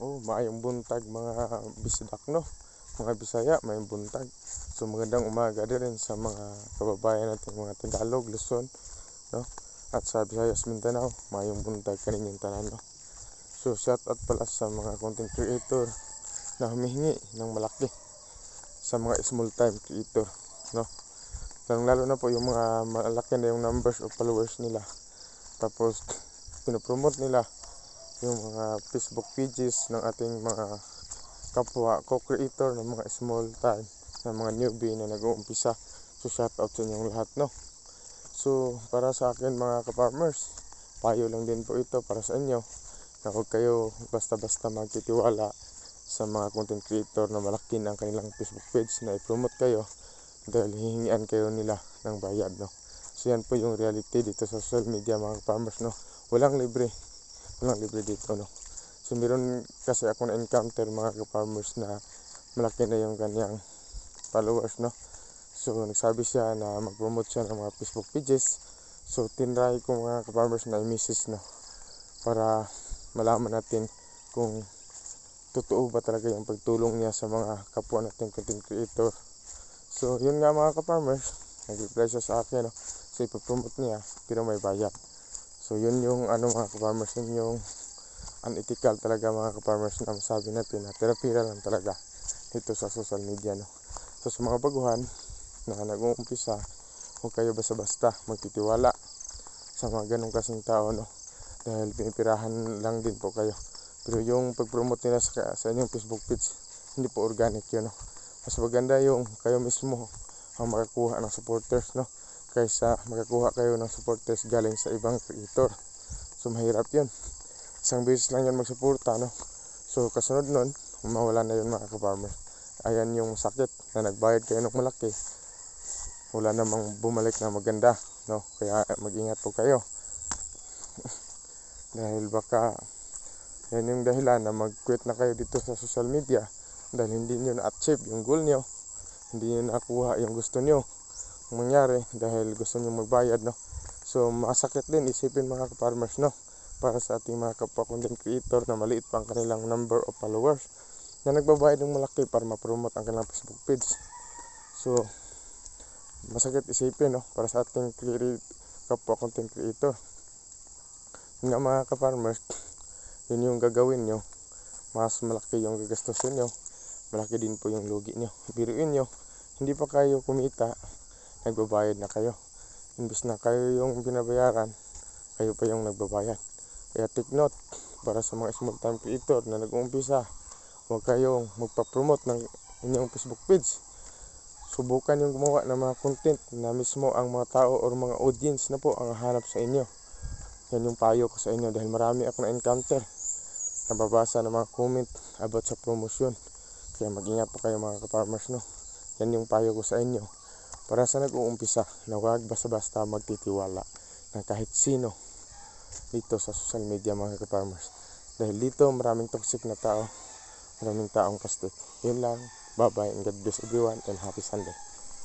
Oh, maayong buntag mga bisdak no. Mga Bisaya, maayong buntag. So magandang umaga din sa mga kababayan natin mga Tagalog, Luzon, no. At sa Visayas, Mindanao, maayong buntag kaninyong tanan no. So shout out pala sa mga content creator na humihingi ng malaki sa mga small time creator, no. Lalo na po yung mga malaki na yung numbers of followers nila. Tapos pinopromote nila yung mga Facebook pages ng ating mga kapwa co-creator ng mga small time na mga newbie na nag-uumpisa. So shout out sa inyong lahat no. So para sa akin mga ka-farmers, payo lang din po ito para sa inyo na huwag kayo basta-basta magtitiwala sa mga content creator na malaki ang kanilang Facebook page na i-promote kayo dahil hihingian kayo nila ng bayad no. So yan po yung reality dito sa social media mga farmers no. Walang libre dito no. So meron kasi ako na encounter mga ka-farmers na malaki na yung kanyang followers no. So nagsabi siya na mag-promote siya ng mga Facebook pages. So tinry ko mga ka-farmers na i-message no para malaman natin kung totoo ba talaga yung pagtulong niya sa mga kapwa natin content creator. So yun nga mga ka-farmers, nag-reply siya sa akin no. So ipopromote niya pero may bayad. So yun yung mga ka-farmers, yun yung unethical talaga mga ka-farmers na masabi natin na pira-pira lang talaga dito sa social media no. So sa mga baguhan na nag-uumpisa, huwag kayo basta-basta magtitiwala sa mga ganong kasing tao no. Dahil pinipirahan lang din po kayo. Pero yung pag-promote nila sa inyong Facebook page, hindi po organic yun no. Mas maganda yung kayo mismo ang makakuha ng supporters no, kaysa makakuha kayo ng supporters galing sa ibang creator. So mahirap yun, isang beses lang yun magsuporta no. So kasunod nun, mawala na yun mga ka-farmer. Ayan yung sakit na nagbayad kayo ng malaki, wala namang bumalik na maganda no. Kaya mag-ingat po kayo dahil baka yan yung dahilan na mag-quit na kayo dito sa social media dahil hindi nyo na-achieve yung goal nyo, hindi nyo nakuha yung gusto nyo mangyari dahil gusto nyo magbayad no. So masakit din isipin mga ka-farmers no, para sa ating mga kapwa content creator na maliit pa ang kanilang number of followers na nagbabayad ng malaki para ma-promote ang kanilang Facebook page. So masakit isipin no, para sa ating kapwa content creator. Yun nga mga ka-farmers, yun yung gagawin nyo, mas malaki yung gagastusin nyo, malaki din po yung lugi nyo. Biruin nyo, hindi pa kayo kumita, nagbabayad na kayo. Imbis na kayo yung binabayaran, kayo pa yung nagbabayad. Kaya take note, para sa mga small time creator na nag-uumpisa, huwag kayong magpa-promote ng inyong Facebook page. Subukan yung gumawa ng mga content na mismo ang mga tao o mga audience na po ang hanap sa inyo. Yan yung payo ko sa inyo dahil marami ako na-encounter, nababasa ng mga comment about sa promotion. Kaya mag-ingat po kayo mga ka-farmers no. Yan yung payo ko sa inyo para sa nag-uumpisa na huwag basta-basta magtitiwala ng kahit sino dito sa social media mga ka-farmers. Dahil dito maraming toxic na tao, maraming taong kastik. Yun lang, bye bye and God bless everyone and happy Sunday.